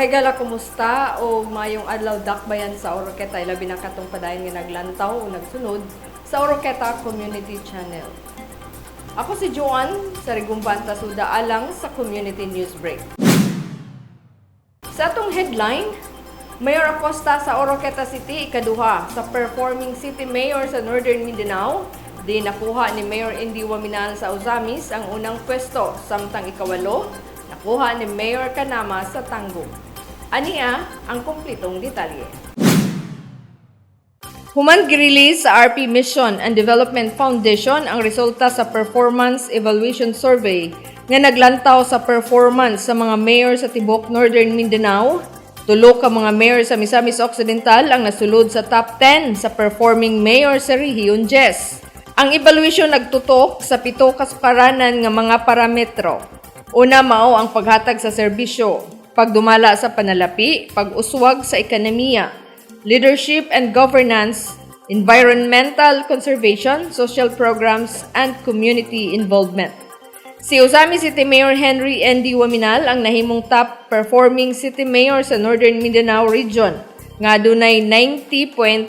Gala kumusta o mayong adlaw dakbayan sa Oroqueta labi na katong padayon nga naglantaw o nagsunod sa Oroqueta Community Channel. Ako si Joan sa Rigumban Tasuda alang sa Community News Break. Sa atong headline, Mayor Acosta sa Oroqueta City ikaduha sa performing city mayor sa Northern Mindanao. Di nakuha ni Mayor Indy Waminal sa Ozamis ang unang pwesto, samtang ikawalo nakuha ni Mayor Kanama sa Tanggo. Aniya ang kumpletong detalye. Human girelease sa RP Mission and Development Foundation ang resulta sa Performance Evaluation Survey nga naglantaw sa performance sa mga mayor sa tibok Northern Mindanao. Tulo ka mga mayor sa Misamis Occidental ang nasulod sa top 10 sa performing mayor sa Rehiyon 10. Ang evaluation nagtutok sa 7 kasukaranan nga mga parametro. Una mao ang paghatag sa serbisyo, pagdumala sa panalapi, pag-uswag sa ekonomiya, leadership and governance, environmental conservation, social programs, and community involvement. Si Ozamis City Mayor Henry N.D. Waminal ang nahimong top performing city mayor sa Northern Mindanao Region nga adunay 90.7%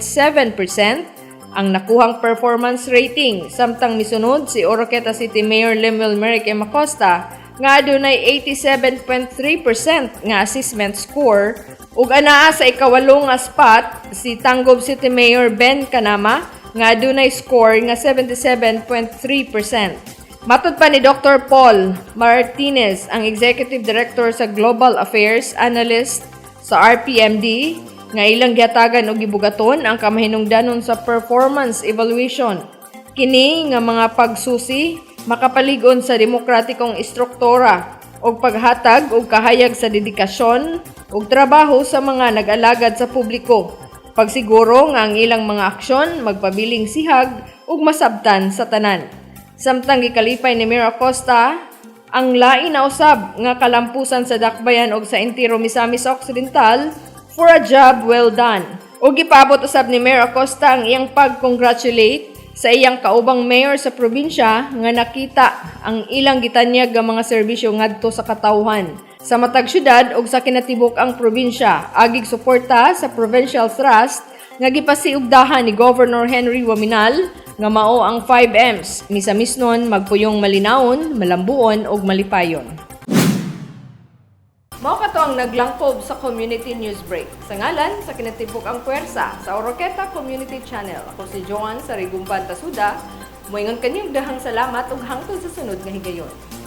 ang nakuhang performance rating, samtang misunod si Oroqueta City Mayor Lemuel Merrick M. Acosta nga adunay 87.3% nga assessment score ug anaa sa ikawalo nga spot si Tanggob City Mayor Ben Kanama nga adunay score nga 77.3%. Matud pa ni Dr. Paul Martinez, ang Executive Director sa Global Affairs Analyst sa RPMD, nga ilang giatagan og gibugaton ang kamahinungdanon sa performance evaluation. Kini nga mga pagsusi makapalig-on sa demokratikong istruktura og paghatag og kahayag sa dedikasyon ug trabaho sa mga nag-alagad sa publiko. Pagsiguro nga ang ilang mga aksyon magpabiling sihag ug masabtan sa tanan. Samtang gikalipay ni Mayor Acosta ang lain na usab nga kalampusan sa dakbayan og sa entero Misamis Occidental for a job well done. O gipaabot usab ni Mayor Acosta ang iyang pag-congratulate sa iyang kaubang mayor sa probinsya nga nakita ang ilang gitanyag nga mga serbisyo ngadto sa katawhan sa matag syudad ug sa kinatibuk ang probinsya, agig suporta sa Provincial Trust nga gipasiugdahan ni Governor Henry Waminal nga mao ang 5Ms, misamisnon, magpuyong malinawon, malambuon ug malipayon. Mao kato ang naglangkob sa Community News Break. Sa ngalan sa kinatibuk ang puwersa sa Oroqueta Community Channel. Ako si Joan sa Rigumban Tasuda. Moingon kanyang dahang salamat ug hangtod sa sunod nga higayon.